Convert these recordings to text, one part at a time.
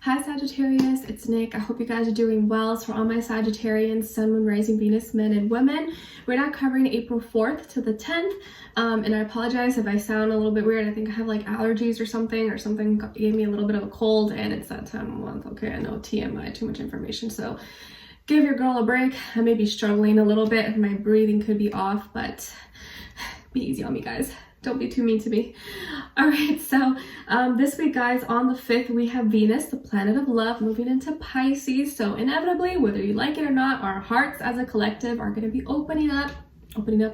Hi Sagittarius, it's Nick. I hope you guys are doing well. So for all my Sagittarians, Sun, Moon, Rising, Venus, men and women, we're now covering April 4th to the 10th. And I apologize if I sound a little bit weird. I think I have like allergies or something gave me a little bit of a cold, and it's that time of month. Okay, I know, TMI, too much information. So give your girl a break. I may be struggling a little bit. My breathing could be off, but be easy on me, guys. Don't be too mean to me. All right, so this week, guys, on the 5th, we have Venus, the planet of love, moving into Pisces. So inevitably, whether you like it or not, our hearts as a collective are going to be opening up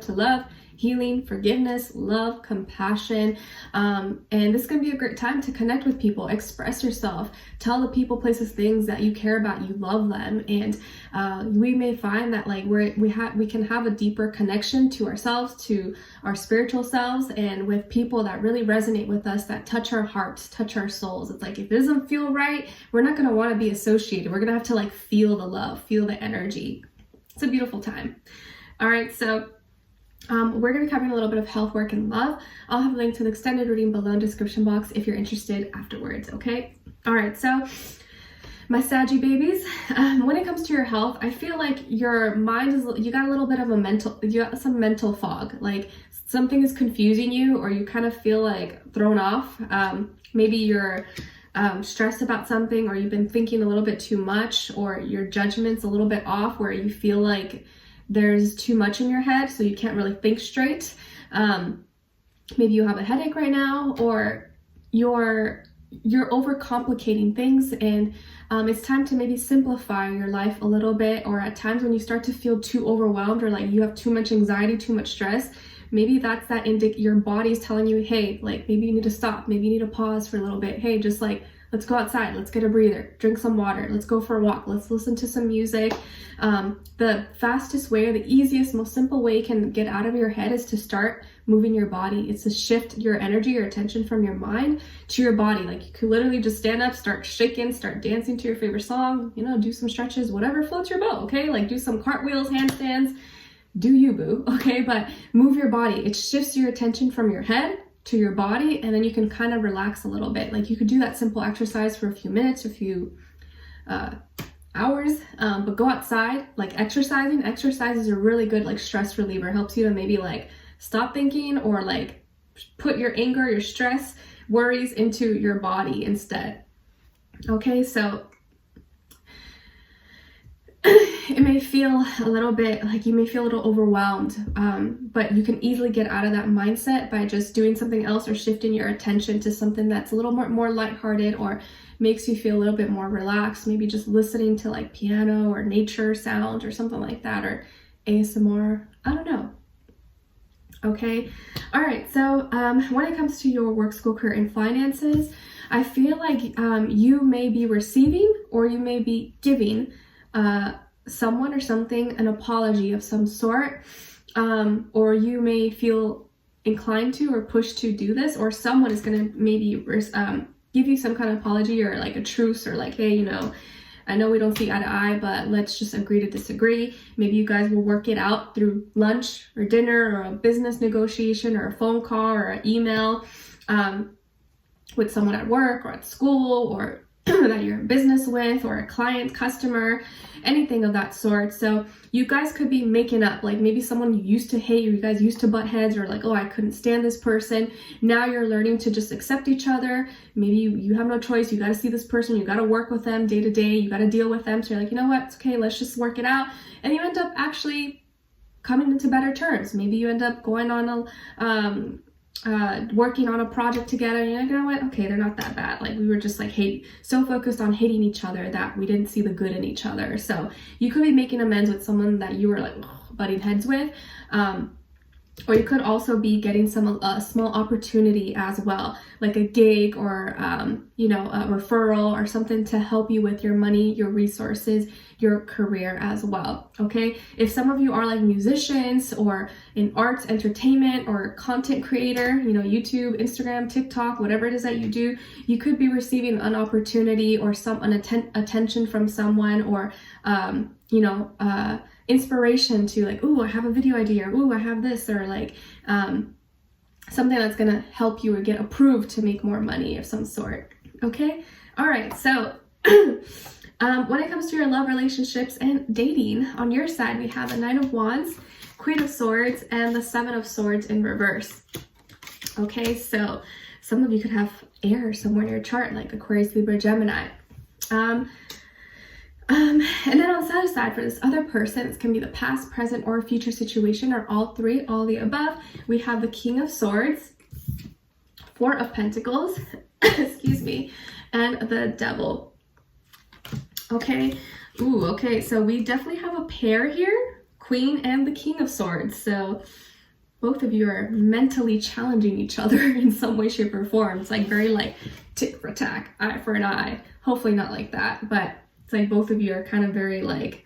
to love, healing, forgiveness, love, compassion. And this is going to be a great time to connect with people, express yourself, tell the people, places, things that you care about, you love them. And we may find that like we can have a deeper connection to ourselves, to our spiritual selves, and with people that really resonate with us, that touch our hearts, touch our souls. It's like, if it doesn't feel right, we're not going to want to be associated. We're going to have to like feel the love, feel the energy. It's a beautiful time. All right, so we're going to be covering a little bit of health, work, and love. I'll have a link to the extended reading below in the description box if you're interested afterwards, okay? All right, so my Saggy babies, when it comes to your health, I feel like your mind you got a little bit of you got some mental fog, like something is confusing you, or you kind of feel like thrown off. Maybe you're stressed about something, or you've been thinking a little bit too much, or your judgment's a little bit off, where you feel like there's too much in your head, so you can't really think straight. Maybe you have a headache right now, or you're overcomplicating things, and it's time to maybe simplify your life a little bit. Or at times when you start to feel too overwhelmed, or like you have too much anxiety, too much stress, maybe that's that your body's telling you, hey, like maybe you need to stop, maybe you need to pause for a little bit. Hey, just like, let's go outside, let's get a breather, drink some water, let's go for a walk, let's listen to some music. The fastest way, or the easiest, most simple way you can get out of your head is to start moving your body. It's to shift your energy, your attention from your mind to your body. Like you could literally just stand up, start shaking, start dancing to your favorite song, do some stretches, whatever floats your boat, okay? Like do some cartwheels, handstands, do you, boo, okay? But move your body. It shifts your attention from your head to your body, and then you can kind of relax a little bit. Like you could do that simple exercise for a few minutes, a few hours, but go outside. Like exercise is a really good like stress reliever. It helps you to maybe like stop thinking, or like put your anger, your stress, worries into your body instead. Okay, so it may feel a little bit like you may feel a little overwhelmed, but you can easily get out of that mindset by just doing something else, or shifting your attention to something that's a little more lighthearted, or makes you feel a little bit more relaxed. Maybe just listening to like piano or nature sound or something like that, or ASMR. I don't know. Okay. All right. So when it comes to your work, school, career, and finances, I feel like you may be receiving, or you may be giving someone or something an apology of some sort, or you may feel inclined to or pushed to do this, or someone is going to maybe give you some kind of apology, or like a truce, or like, hey, I know we don't see eye to eye, but let's just agree to disagree. Maybe you guys will work it out through lunch or dinner, or a business negotiation, or a phone call, or an email with someone at work or at school, or that you're in business with, or a client, customer, anything of that sort. So you guys could be making up, like maybe someone you used to hate, or you guys used to butt heads, or like, oh, I couldn't stand this person. Now you're learning to just accept each other. Maybe you have no choice. You got to see this person. You got to work with them day to day. You got to deal with them. So you're like, you know what? It's okay. Let's just work it out. And you end up actually coming into better terms. Maybe you end up going on working on a project together, and you're like, you know what, okay, they're not that bad. Like we were just like so focused on hating each other that we didn't see the good in each other. So you could be making amends with someone that you were like butting heads with, or you could also be getting a small opportunity as well, like a gig, or a referral, or something to help you with your money, your resources, your career as well. Okay, if some of you are like musicians, or in arts, entertainment, or content creator, YouTube, Instagram, TikTok, whatever it is that you do, you could be receiving an opportunity, or attention from someone, or inspiration to like, ooh, I have a video idea, or ooh, I have this, or like something that's gonna help you or get approved to make more money of some sort. Okay, all right, so When it comes to your love, relationships, and dating, on your side, we have a Nine of Wands, Queen of Swords, and the Seven of Swords in reverse. Okay, so some of you could have air somewhere in your chart, like Aquarius, Libra, Gemini. And then on the other side, for this other person, it can be the past, present, or future situation, or all three, all the above. We have the King of Swords, Four of Pentacles, excuse me, and the Devil. Okay, okay, so we definitely have a pair here, Queen and the King of Swords. So both of you are mentally challenging each other in some way, shape, or form. It's like very like tit for tat, eye for an eye. Hopefully not like that, but it's like both of you are kind of very like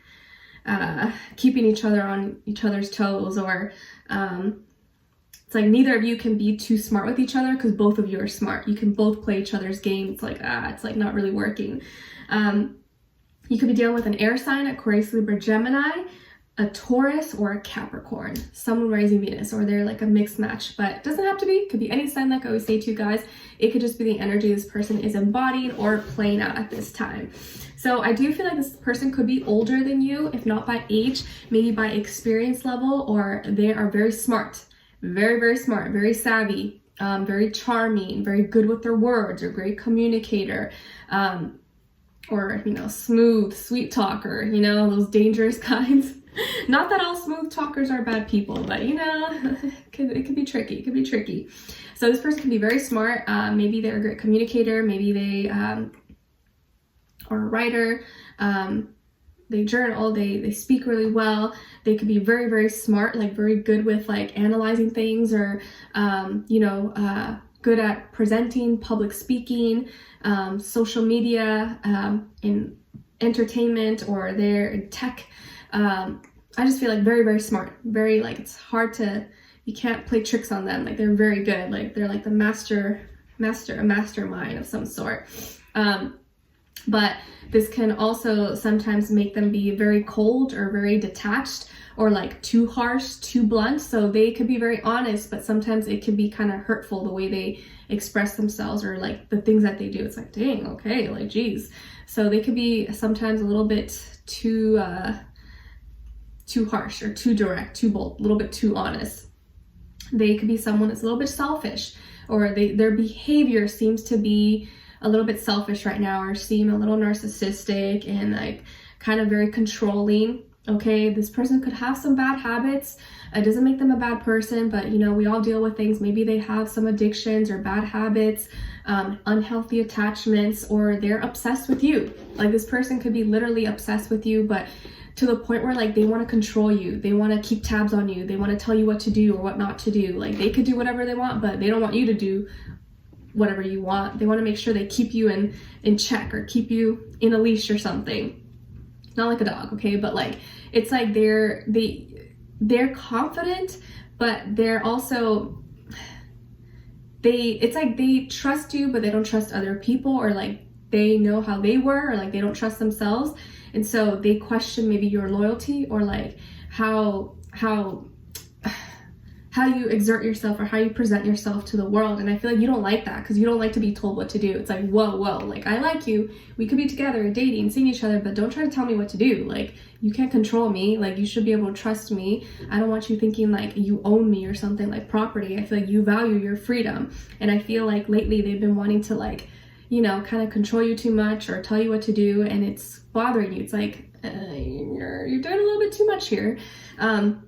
keeping each other on each other's toes, or it's like neither of you can be too smart with each other because both of you are smart. You can both play each other's game. It's like, it's like not really working. You could be dealing with an air sign, Aquarius, Libra, Gemini, a Taurus, or a Capricorn, someone rising Venus, or they're like a mixed match, but it doesn't have to be. It could be any sign, like I always say to you guys. It could just be the energy this person is embodying or playing out at this time. So I do feel like this person could be older than you, if not by age, maybe by experience level, or they are very smart, very, very smart, very savvy, very charming, very good with their words, or great communicator, or, you know, smooth, sweet talker, you know, those dangerous kinds. Not that all smooth talkers are bad people, but, you know, it could be tricky. It could be tricky. So this person can be very smart. Maybe they're a great communicator. Maybe they are a writer. They journal. They speak really well. They could be very, very smart, like very good with like analyzing things, or, you know, good at presenting, public speaking, social media, in entertainment, or they're in tech. I just feel like very, very smart, very like, it's hard to, you can't play tricks on them. Like they're very good. Like they're like the mastermind of some sort. But this can also sometimes make them be very cold or very detached, or like too harsh, too blunt. So they could be very honest, but sometimes it can be kind of hurtful the way they express themselves, or like the things that they do. It's like, dang, okay, like, geez. So they could be sometimes a little bit too harsh, or too direct, too bold, a little bit too honest. They could be someone that's a little bit selfish, or their behavior seems to be a little bit selfish right now, or seem a little narcissistic and like kind of very controlling. Okay, this person could have some bad habits. It doesn't make them a bad person, but you know, we all deal with things. Maybe they have some addictions or bad habits, unhealthy attachments, or they're obsessed with you. Like this person could be literally obsessed with you, but to the point where like they want to control you. They want to keep tabs on you. They want to tell you what to do or what not to do. Like they could do whatever they want, but they don't want you to do whatever you want. They want to make sure they keep you in check, or keep you in a leash or something. Not like a dog, okay? But like, it's like they're confident, but they're also, it's like they trust you, but they don't trust other people, or like they know how they were, or like they don't trust themselves. And so they question maybe your loyalty, or like how you exert yourself, or how you present yourself to the world. And I feel like you don't like that, because you don't like to be told what to do. It's like, whoa, like I like you, we could be together, dating, seeing each other, but don't try to tell me what to do. Like you can't control me. Like you should be able to trust me. I don't want you thinking like you own me or something, like property. I feel like you value your freedom. And I feel like lately they've been wanting to like, you know, kind of control you too much, or tell you what to do, and it's bothering you. It's like, you're doing a little bit too much here. And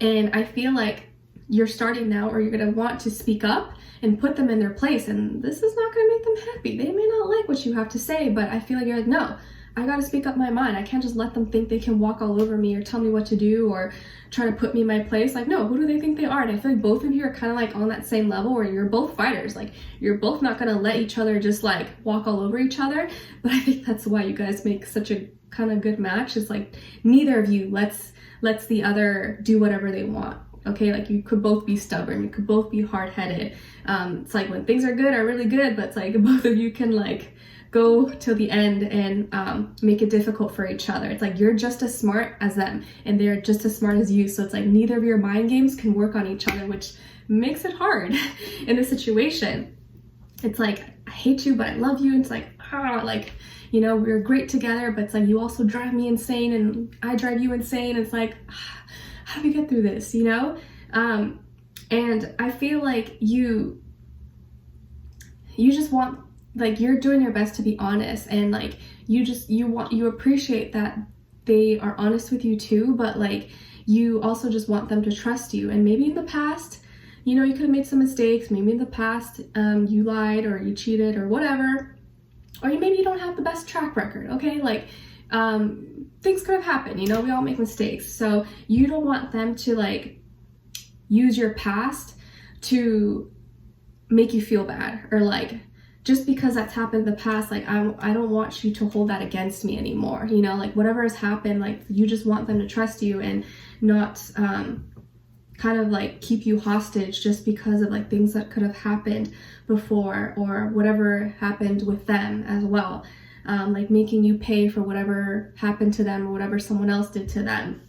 I feel like you're starting now, or you're going to want to speak up and put them in their place. And this is not going to make them happy. They may not like what you have to say, but I feel like you're like, no, I got to speak up my mind. I can't just let them think they can walk all over me, or tell me what to do, or try to put me in my place. Like, no, who do they think they are? And I feel like both of you are kind of like on that same level, where you're both fighters. Like you're both not going to let each other just like walk all over each other. But I think that's why you guys make such a kind of good match. It's like neither of you lets the other do whatever they want. Okay, like you could both be stubborn, you could both be hard-headed. It's like when things are good, are really good, but it's like both of you can like go till the end and make it difficult for each other. It's like you're just as smart as them, and they're just as smart as you. So it's like neither of your mind games can work on each other, which makes it hard in this situation. It's like, I hate you, but I love you. It's like, like, you know, we're great together, but it's like you also drive me insane and I drive you insane. It's like, how do we get through this, you know? And I feel like you just want, like, you're doing your best to be honest, and like you appreciate that they are honest with you too, but like you also just want them to trust you. And maybe in the past, you know, you could have made some mistakes. Maybe in the past you lied or you cheated or whatever, or maybe you don't have the best track record, okay? Like things could have happened, you know, we all make mistakes. So you don't want them to like use your past to make you feel bad, or like, just because that's happened in the past, like I don't want you to hold that against me anymore, you know? Like whatever has happened, like you just want them to trust you and not kind of like keep you hostage just because of like things that could have happened before, or whatever happened with them as well, like making you pay for whatever happened to them or whatever someone else did to them.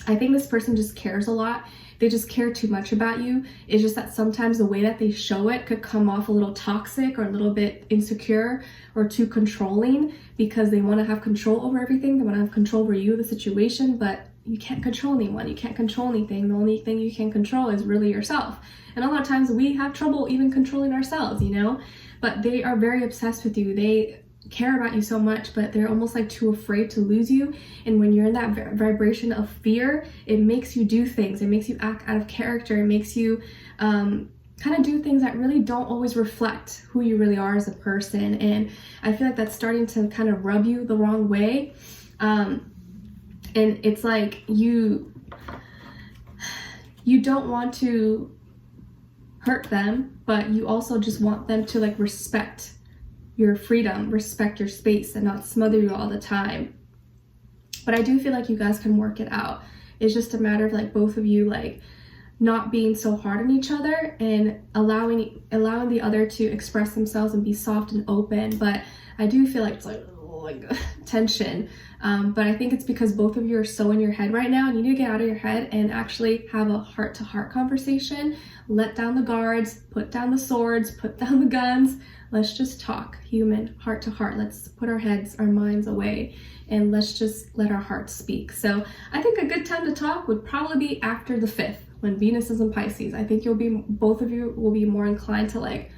I think this person just cares a lot. They just care too much about you. It's just that sometimes the way that they show it could come off a little toxic or a little bit insecure or too controlling, because they want to have control over everything. They want to have control over you, the situation, but you can't control anyone. You can't control anything. The only thing you can control is really yourself. And a lot of times we have trouble even controlling ourselves, you know? But they are very obsessed with you. They care about you so much, but they're almost like too afraid to lose you. And when you're in that vibration of fear, it makes you do things. It makes you act out of character. It makes you kind of do things that really don't always reflect who you really are as a person. And I feel like that's starting to kind of rub you the wrong way. And it's like you don't want to hurt them, but you also just want them to like respect your freedom, respect your space, and not smother you all the time. But I do feel like you guys can work it out. It's just a matter of like both of you like not being so hard on each other and allowing the other to express themselves and be soft and open. But I do feel like it's like tension. But I think it's because both of you are so in your head right now, and you need to get out of your head and actually have a heart-to-heart conversation. Let down the guards, put down the swords, put down the guns. Let's just talk, human, heart to heart. Let's put our heads, our minds away, and let's just let our hearts speak. So I think a good time to talk would probably be after the 5th, when Venus is in Pisces. I think both of you will be more inclined to like,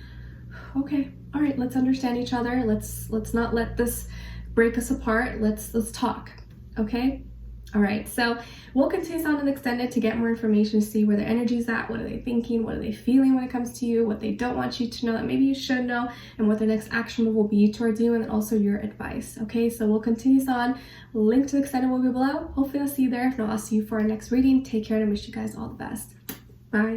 okay, all right, let's understand each other. Let's not let this break us apart. Let's talk, okay? All right, so we'll continue on and extend it to get more information, see where their energy's at, what are they thinking, what are they feeling when it comes to you, what they don't want you to know that maybe you should know, and what their next action will be towards you, and then also your advice, okay? So we'll continue on. Link to the extended will be below. Hopefully I'll see you there. If not, I'll see you for our next reading. Take care, and I wish you guys all the best. Bye.